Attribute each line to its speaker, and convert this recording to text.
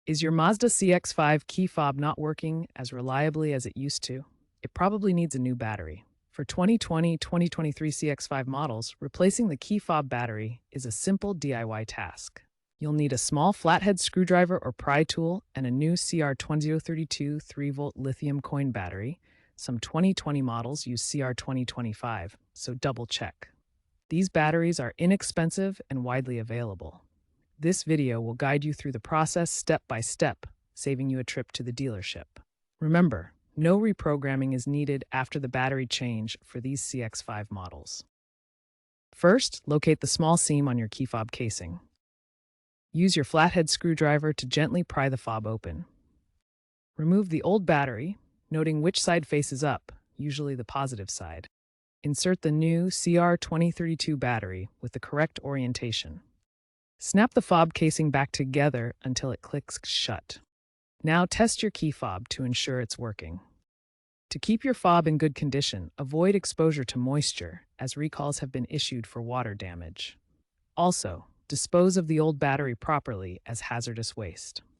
Speaker 1: Is your Mazda CX-5 key fob not working as reliably as it used to? It probably needs a new battery. For 2020-2023 CX5 models, replacing the key fob battery is a simple DIY task. You'll need a small flathead screwdriver or pry tool and a new CR2032 3-volt lithium coin battery. Some 2020 models use CR2025, so double check. These batteries are inexpensive and widely available. This video will guide you through the process step by step, saving you a trip to the dealership. Remember, no reprogramming is needed after the battery change for these CX5 models. First, locate the small seam on your key fob casing. Use your flathead screwdriver to gently pry the fob open. Remove the old battery, noting which side faces up, usually the positive side. Insert the new CR2032 battery with the correct orientation. Snap the fob casing back together until it clicks shut. Now test your key fob to ensure it's working. To keep your fob in good condition, avoid exposure to moisture, as recalls have been issued for water damage. Also, dispose of the old battery properly as hazardous waste.